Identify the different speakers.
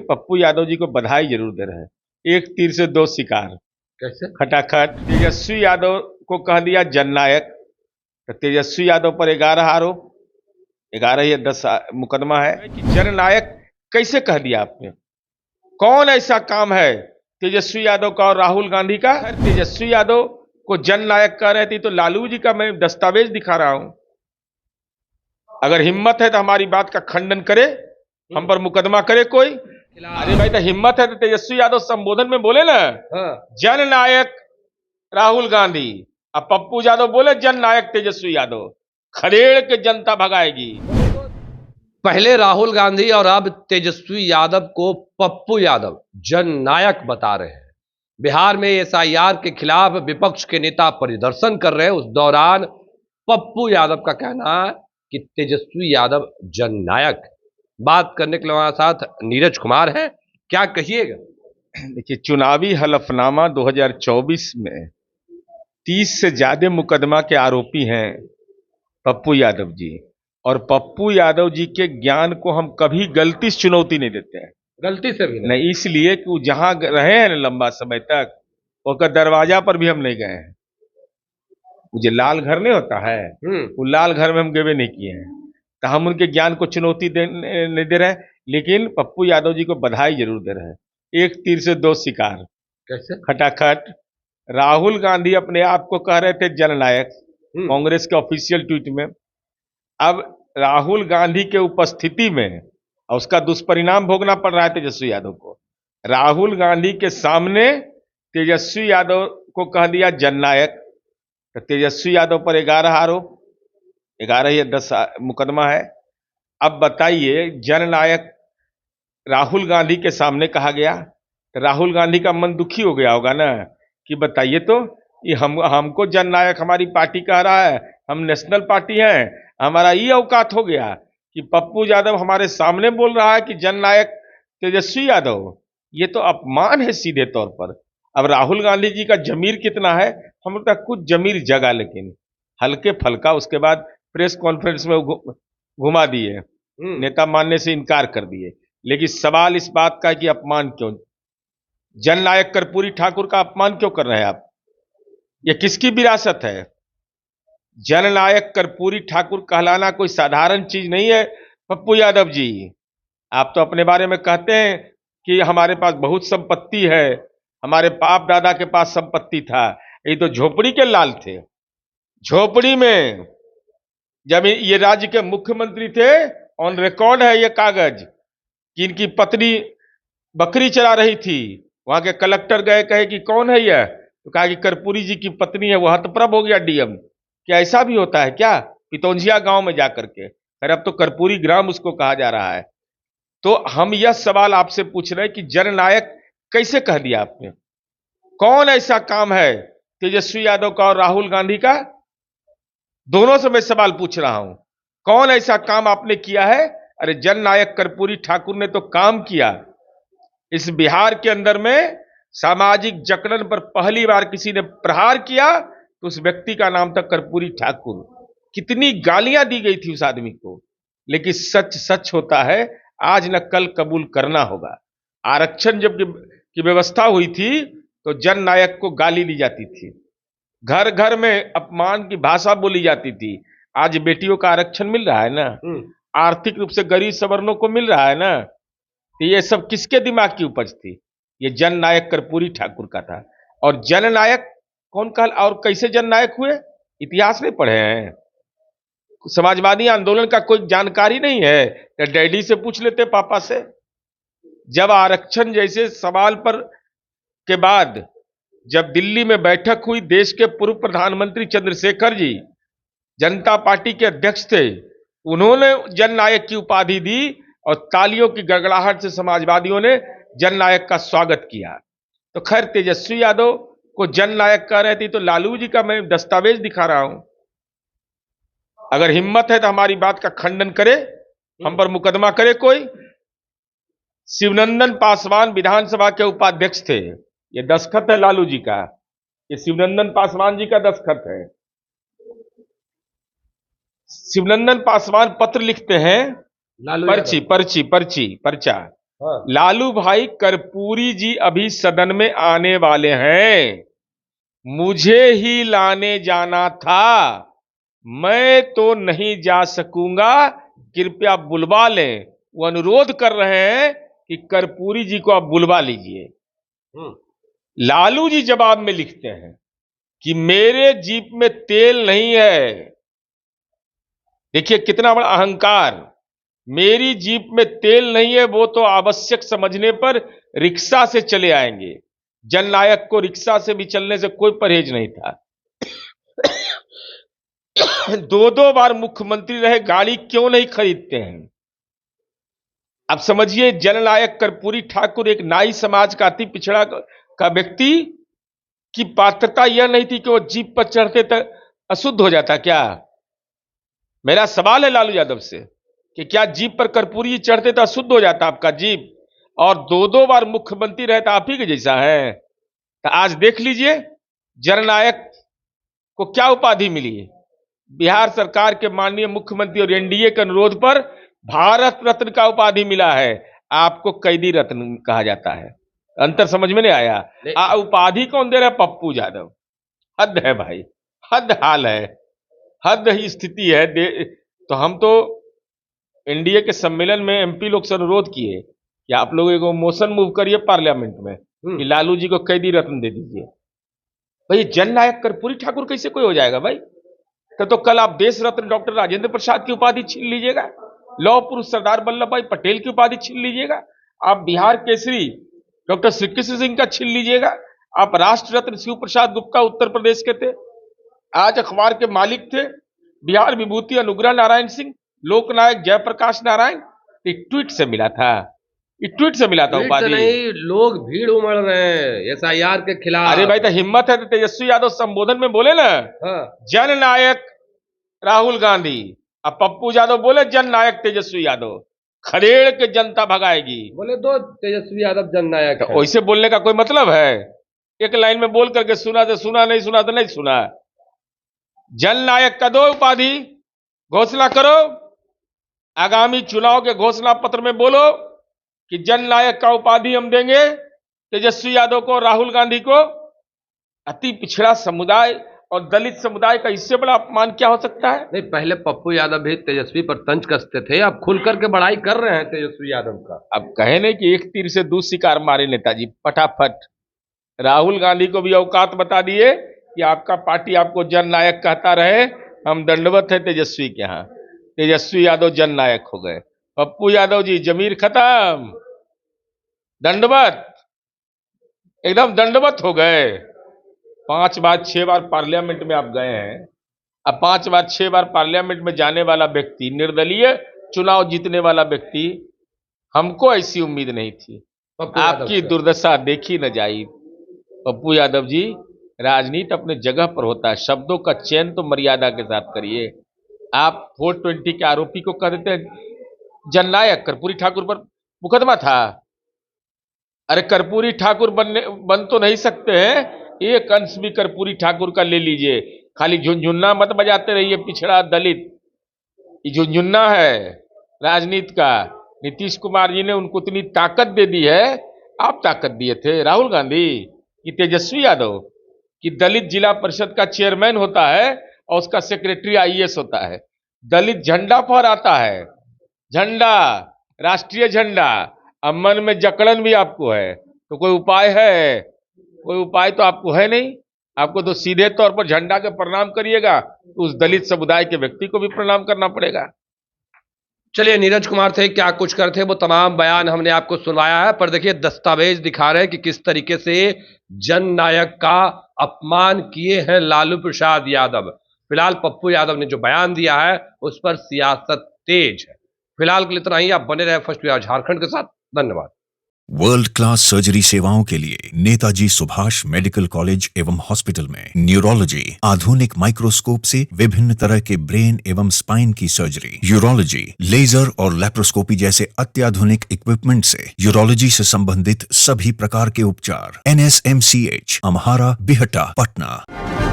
Speaker 1: पप्पू यादव जी को बधाई जरूर दे रहे हैं। एक तीर से दो शिकार।
Speaker 2: कैसे?
Speaker 1: खटाखट तेजस्वी यादव को कह दिया जननायक। तो तेजस्वी यादव पर 11 आरोप, 11 या 10 मुकदमा है कि जननायक कैसे कह दिया आपने? कौन ऐसा काम है तेजस्वी यादव का और राहुल गांधी का? तेजस्वी यादव को जननायक कह रहे थे तो लालू जी का मैं दस्तावेज दिखा रहा हूं। अगर हिम्मत है तो हमारी बात का खंडन करे, हम पर मुकदमा करे कोई। अरे भाई, तो हिम्मत है तो तेजस्वी यादव संबोधन में बोले ना,
Speaker 2: हाँ।
Speaker 1: जननायक राहुल गांधी। अब पप्पू यादव बोले जननायक तेजस्वी यादव, खदेड़ के जनता भगाएगी।
Speaker 2: पहले राहुल गांधी और अब तेजस्वी यादव को पप्पू यादव जननायक बता रहे हैं। बिहार में एसआईआर के खिलाफ विपक्ष के नेता परिदर्शन कर रहे हैं, उस दौरान पप्पू यादव का कहना है कि तेजस्वी यादव जननायक। बात करने के लिए हमारे साथ नीरज कुमार है, क्या कहिएगा?
Speaker 1: देखिए, चुनावी हलफनामा 2024 में 30 से ज्यादा मुकदमा के आरोपी हैं पप्पू यादव जी। और पप्पू यादव जी के ज्ञान को हम कभी गलती से चुनौती नहीं देते हैं।
Speaker 2: गलती से भी
Speaker 1: नहीं, इसलिए कि वो जहां रहे हैं लंबा समय तक, उसका दरवाजा पर भी हम नहीं गए हैं। वो जो लाल घर नहीं होता है, वो लाल घर में हम गए नहीं किए हैं। तो हम उनके ज्ञान को चुनौती नहीं दे रहे हैं, लेकिन पप्पू यादव जी को बधाई जरूर दे रहे हैं। एक तीर से दो शिकार।
Speaker 2: कैसे?
Speaker 1: खटाखट राहुल गांधी अपने आप को कह रहे थे जननायक कांग्रेस के ऑफिशियल ट्वीट में। अब राहुल गांधी के उपस्थिति में और उसका दुष्परिणाम भोगना पड़ रहा है तेजस्वी यादव को। राहुल गांधी के सामने तेजस्वी यादव को कह दिया जननायक। तो तेजस्वी यादव पर 11 आरोप, 11 या 10 मुकदमा है। अब बताइए, जननायक राहुल गांधी के सामने कहा गया तो राहुल गांधी का मन दुखी हो गया होगा ना, कि बताइए तो, ये हमको जननायक हमारी पार्टी कह रहा है, हम नेशनल पार्टी हैं, हमारा ये औकात हो गया कि पप्पू यादव हमारे सामने बोल रहा है कि जननायक तेजस्वी यादव। ये तो अपमान है सीधे तौर पर। अब राहुल गांधी जी का जमीर कितना है, हम लोग का कुछ जमीर जगा, लेकिन हल्के फलका उसके बाद प्रेस कॉन्फ्रेंस में घुमा दिए, नेता मानने से इनकार कर दिए। लेकिन सवाल इस बात का है कि अपमान क्यों? जननायक कर्पूरी ठाकुर का अपमान क्यों कर रहे हैं आप? ये किसकी विरासत है? जननायक कर्पूरी ठाकुर कहलाना कोई साधारण चीज नहीं है पप्पू यादव जी। आप तो अपने बारे में कहते हैं कि हमारे पास बहुत संपत्ति है, हमारे बाप दादा के पास संपत्ति था। ये तो झोपड़ी के लाल थे। झोपड़ी में जब ये राज्य के मुख्यमंत्री थे, ऑन रिकॉर्ड है ये कागज कि इनकी पत्नी बकरी चरा रही थी। वहां के कलेक्टर गए, कहे कि कौन है यह, तो कहा कि कर्पूरी जी की पत्नी है। वो हतप्रभ हो गया डीएम। क्या ऐसा भी होता है क्या? पितौंझिया गांव में जाकर के, अरे अब तो कर्पूरी ग्राम उसको कहा जा रहा है। तो हम यह सवाल आपसे पूछ रहे हैं कि जननायक कैसे कह दिया आपने? कौन ऐसा काम है तेजस्वी यादव का और राहुल गांधी का? दोनों से मैं सवाल पूछ रहा हूं, कौन ऐसा काम आपने किया है? अरे जननायक कर्पूरी ठाकुर ने तो काम किया। इस बिहार के अंदर में सामाजिक जकड़न पर पहली बार किसी ने प्रहार किया तो उस व्यक्ति का नाम था कर्पूरी ठाकुर। कितनी गालियां दी गई थी उस आदमी को, लेकिन सच सच होता है, आज न कल कबूल करना होगा। आरक्षण जब की व्यवस्था हुई थी तो जननायक को गाली दी जाती थी, घर घर में अपमान की भाषा बोली जाती थी। आज बेटियों का आरक्षण मिल रहा है ना, आर्थिक रूप से गरीब सवर्णों को मिल रहा है ना। तो ये सब किसके दिमाग की उपज थी? ये जननायक कर्पूरी ठाकुर का था। और जननायक कौन कहा और कैसे जननायक हुए? इतिहास नहीं पढ़े हैं? समाजवादी आंदोलन का कोई जानकारी नहीं है? तो डैडी से पूछ लेते, पापा से। जब आरक्षण जैसे सवाल पर के बाद जब दिल्ली में बैठक हुई, देश के पूर्व प्रधानमंत्री चंद्रशेखर जी जनता पार्टी के अध्यक्ष थे, उन्होंने जननायक की उपाधि दी और तालियों की गड़गड़ाहट से समाजवादियों ने जननायक का स्वागत किया। तो खैर, तेजस्वी यादव को जननायक कह रहे थे तो लालू जी का मैं दस्तावेज दिखा रहा हूं। अगर हिम्मत है तो हमारी बात का खंडन करे, हम पर मुकदमा करे कोई। शिवनंदन पासवान विधानसभा के उपाध्यक्ष थे, ये दस्तखत है लालू जी का, ये शिवनंदन पासवान जी का दस्तखत है। शिवनंदन पासवान पत्र लिखते हैं, पर्चा
Speaker 2: हाँ।
Speaker 1: लालू भाई कर्पूरी जी अभी सदन में आने वाले हैं, मुझे ही लाने जाना था, मैं तो नहीं जा सकूंगा, कृपया बुलवा लें। वो अनुरोध कर रहे हैं कि कर्पूरी जी को आप बुलवा लीजिए। लालू जी जवाब में लिखते हैं कि मेरे जीप में तेल नहीं है। देखिए कितना बड़ा अहंकार। मेरी जीप में तेल नहीं है, वो तो आवश्यक समझने पर रिक्शा से चले आएंगे। जननायक को रिक्शा से भी चलने से कोई परहेज नहीं था। दो दो बार मुख्यमंत्री रहे, गाड़ी क्यों नहीं खरीदते हैं? अब समझिए, जननायक कर्पूरी ठाकुर एक नाई समाज का अति पिछड़ा का व्यक्ति की पात्रता यह नहीं थी कि वो जीप पर चढ़ते तक अशुद्ध हो जाता क्या? मेरा सवाल है लालू यादव से कि क्या जीप पर कर्पूरी चढ़ते तो अशुद्ध हो जाता आपका जीप? और दो दो बार मुख्यमंत्री रहता आप ही के जैसा है। तो आज देख लीजिए जननायक को क्या उपाधि मिली है। बिहार सरकार के माननीय मुख्यमंत्री और एनडीए के अनुरोध पर भारत रत्न का उपाधि मिला है। आपको कैदी रत्न कहा जाता है। अंतर समझ में नहीं आया? उपाधि कौन दे रहा है? पप्पू यादव। हद है भाई, हद हाल है, हद ही स्थिति है। तो हम तो एनडीए के सम्मेलन में एमपी लोग से अनुरोध किए कि आप लोग एक मोशन मूव करिए पार्लियामेंट में कि लालू जी को कैदी रत्न दे दीजिए। भाई जननायक कर्पूरी ठाकुर कैसे कोई हो जाएगा भाई? तो कल आप देश रत्न डॉक्टर राजेंद्र प्रसाद की उपाधि छीन लीजिएगा, लौह पुरुष सरदार वल्लभ भाई पटेल की उपाधि छीन लीजिएगा, आप बिहार केसरी डॉक्टर श्री कृष्ण सिंह का छीन लीजिएगा, आप राष्ट्र रत्न शिव प्रसाद गुप्ता उत्तर प्रदेश के थे, आज अखबार के मालिक थे, बिहार विभूति अनुग्रह नारायण सिंह, लोकनायक जयप्रकाश नारायण। एक ट्वीट से मिला था, एक ट्वीट से मिला था उपाधि।
Speaker 2: नहीं, लोग भीड़ उमड़ रहे हैं एसआईआर के खिलाफ।
Speaker 1: अरे भाई तो हिम्मत है तो तेजस्वी यादव संबोधन में बोले ना, जननायक राहुल गांधी। अब पप्पू यादव बोले जननायक तेजस्वी यादव, खदेड़ के जनता भगाएगी।
Speaker 2: बोले दो तेजस्वी यादव जननायक।
Speaker 1: तो वैसे बोलने का कोई मतलब है? एक लाइन में बोल करके सुना तो सुना, नहीं सुना तो नहीं सुना। जननायक का दो उपाधि, घोषणा करो, आगामी चुनाव के घोषणा पत्र में बोलो कि जननायक का उपाधि हम देंगे तेजस्वी यादव को, राहुल गांधी को। अति पिछड़ा समुदाय और दलित समुदाय का इससे बड़ा अपमान क्या हो सकता है?
Speaker 2: नहीं, पहले पप्पू यादव भी तेजस्वी पर तंज कसते थे, अब खुल करके बड़ाई कर रहे हैं तेजस्वी यादव का।
Speaker 1: अब कहे नहीं कि एक तीर से दो शिकार मारे नेताजी फटाफट। राहुल गांधी को भी औकात बता दिए कि आपका पार्टी आपको जननायक कहता रहे, हम दंडवत है तेजस्वी के यहाँ। तेजस्वी यादव जननायक हो गए, पप्पू यादव जी जमीर खत्म, दंडवत, एकदम दंडवत हो गए। 5 बार 6 बार पार्लियामेंट में आप गए हैं। अब 5 बार 6 बार पार्लियामेंट में जाने वाला व्यक्ति, निर्दलीय चुनाव जीतने वाला व्यक्ति, हमको ऐसी उम्मीद नहीं थी। आपकी दुर्दशा देखी न जाई। पप्पू यादव जी, राजनीति अपने जगह पर होता है, शब्दों का चयन तो मर्यादा के साथ करिए। आप 420 के आरोपी को कह देते हैं जननायक। कर्पूरी ठाकुर पर मुकदमा था। अरे कर्पूरी ठाकुर बन तो नहीं सकते हैं, एक अंश भी कर्पूरी ठाकुर का ले लीजिए। खाली झुनझुन्ना मत बजाते रहिए, पिछड़ा दलित। ये झुनझुन्ना है राजनीति का। नीतीश कुमार जी ने उनको इतनी ताकत दे दी है। आप ताकत दिए थे राहुल गांधी कि तेजस्वी यादव कि दलित जिला परिषद का चेयरमैन होता है और उसका सेक्रेटरी आईएएस होता है। दलित झंडा फहराता है, झंडा, राष्ट्रीय झंडा। अब मन में जकड़न भी आपको है, तो कोई उपाय है? कोई उपाय तो आपको है नहीं। आपको तो सीधे तौर पर झंडा के प्रणाम करिएगा, तो उस दलित समुदाय के व्यक्ति को भी प्रणाम करना पड़ेगा।
Speaker 2: चलिए, नीरज कुमार थे, क्या कुछ करते वो तमाम बयान हमने आपको सुनवाया है, पर देखिए दस्तावेज दिखा रहे हैं कि किस तरीके से जननायक का अपमान किए हैं लालू प्रसाद यादव। फिलहाल पप्पू यादव ने जो बयान दिया है उस पर सियासत तेज है। फिलहाल के लिए इतना ही। आप बने रहे फर्स्ट बिहार झारखंड के साथ। धन्यवाद।
Speaker 3: वर्ल्ड क्लास सर्जरी सेवाओं के लिए नेताजी सुभाष मेडिकल कॉलेज एवं हॉस्पिटल में न्यूरोलॉजी, आधुनिक माइक्रोस्कोप से विभिन्न तरह के ब्रेन एवं स्पाइन की सर्जरी, यूरोलॉजी, लेजर और लेप्रोस्कोपी जैसे अत्याधुनिक इक्विपमेंट से यूरोलॉजी से संबंधित सभी प्रकार के उपचार। NSMCH, अम्हारा, बिहटा, पटना।